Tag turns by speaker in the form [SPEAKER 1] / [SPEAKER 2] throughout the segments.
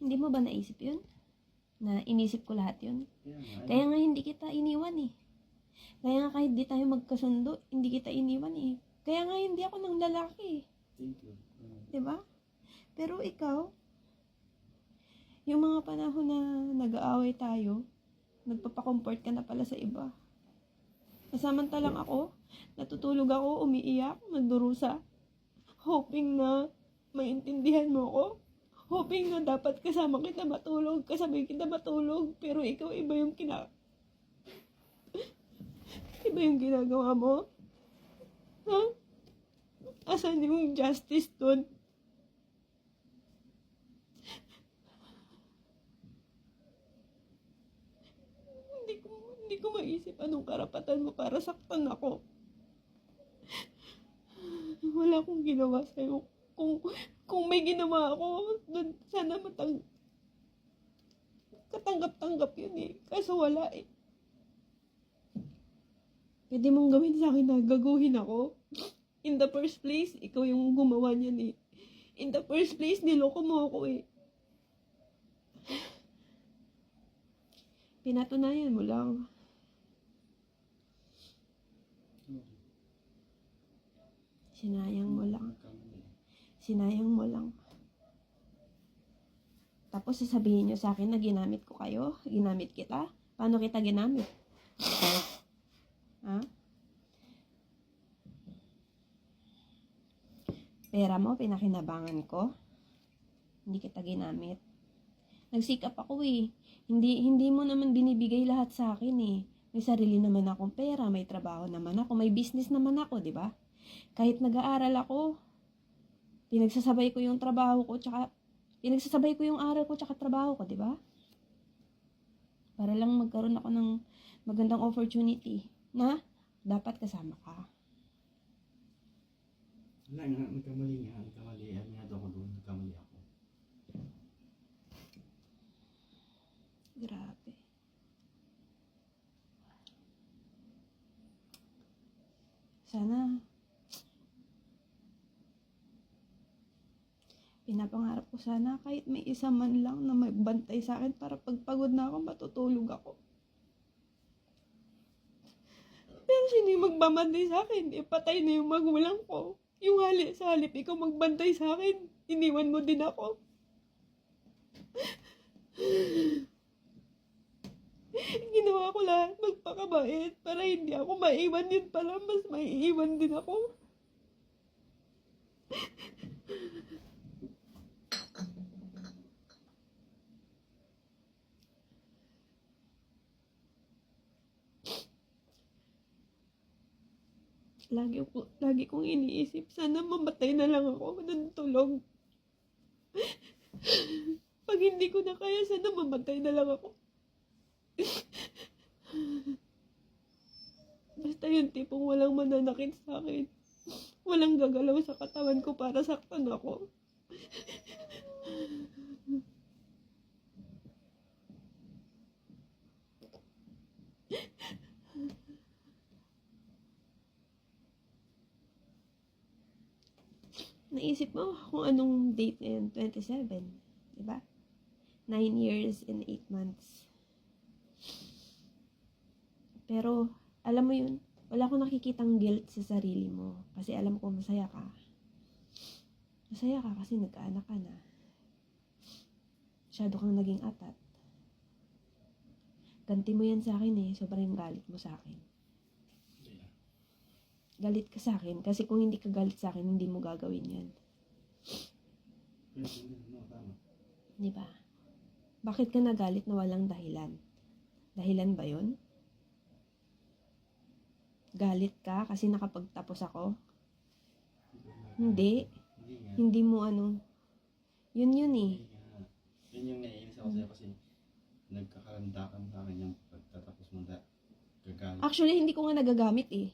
[SPEAKER 1] Hindi mo ba naisip yun? Na inisip ko lahat yun? Kaya nga hindi kita iniwan eh. Kaya nga kahit di tayo magkasundo, hindi kita iniwan eh. Kaya nga hindi ako ng lalaki eh.
[SPEAKER 2] Thank you.
[SPEAKER 1] Diba? Pero ikaw, yung mga panahon na nag-aaway tayo, nagpapakomfort ka na pala sa iba. Samantalang ako, natutulog ako, umiiyak, nagdurusa. Hoping na maintindihan mo ako. Hoping na dapat kasama kita matulog, kasabay kita matulog. Pero ikaw, iba yung iba yung ginagawa mo. Ha? Asan yung justice dun? Hindi ko maisip anong karapatan mo para saktan ako. Wala akong ginawa sa'yo. Kung may ginawa ako, dun sana katanggap-tanggap yun eh. Kaso wala eh. Pwede mong gawin sa akin na gaguhin ako. In the first place, ikaw yung gumawa niyan eh. In the first place, niloko mo ako eh. Pinatunayan mo lang. Sinayang mo lang. Sinayang mo lang. Tapos sasabihin nyo sa akin na ginamit ko kayo? Ginamit kita? Paano kita ginamit? Ha? Pera mo, pinakinabangan ko? Hindi kita ginamit. Nagsikap ako eh. Hindi mo naman binibigay lahat sa akin eh. May sarili naman akong pera, may trabaho naman ako, may business naman ako, di ba? Kahit nag-aaral ako, pinagsasabay ko yung trabaho ko, pinagsasabay ko yung aral ko tsaka trabaho ko, di ba? Para lang magkaroon ako ng magandang opportunity na dapat kasama ka.
[SPEAKER 2] Wala nga, nagkamali nga. Aminado ako doon, nagkamali ako.
[SPEAKER 1] Grabe. Sana pinapangarap ko sana kahit may isa man lang na magbantay sa akin para pagpagod na ako, matutulog ako. Pero sino yung magbabantay sa akin? Patay na yung magulang ko. Yung sa halip, ikaw magbantay sa akin. Iniwan mo din ako. Ginawa ko lahat magpakabait para hindi ako maiwan din pala. Mas maiiwan din ako. Lagi kong iniisip, sana mamatay na lang ako ng tulog. Pag hindi ko na kaya, sana mamatay na lang ako. Basta yung tipong walang mananakit sa akin. Walang gagalaw sa katawan ko para saktan ako. Naisip mo kung anong date ngayon? 27. Diba? 9 years and 8 months. Pero, alam mo yun, wala akong nakikitang guilt sa sarili mo. Kasi alam ko masaya ka. Masaya ka kasi nagkaanak ka na. Masyado kang naging atat. Ganti mo yan sa akin eh. Sobrang galit mo sa akin. Galit ka sa akin. Kasi kung hindi ka galit sa akin, hindi mo gagawin yan. Diba? Bakit ka nagalit na walang dahilan? Dahilan ba yun? Galit ka kasi nakapagtapos ako? Hindi. Hindi mo ano. Yun eh.
[SPEAKER 2] Yun yung naiinis ako sa'yo kasi nagkakalandakan sa akin yung pagtatapos mo gagalit.
[SPEAKER 1] Actually, hindi ko nga nagagamit eh.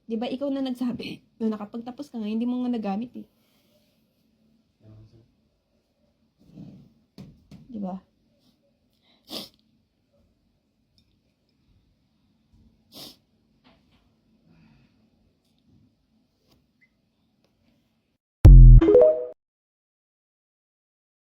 [SPEAKER 1] Di ba ikaw na nagsabi na nakapagtapos ka nga, hindi mo nga nagamit eh. Di ba?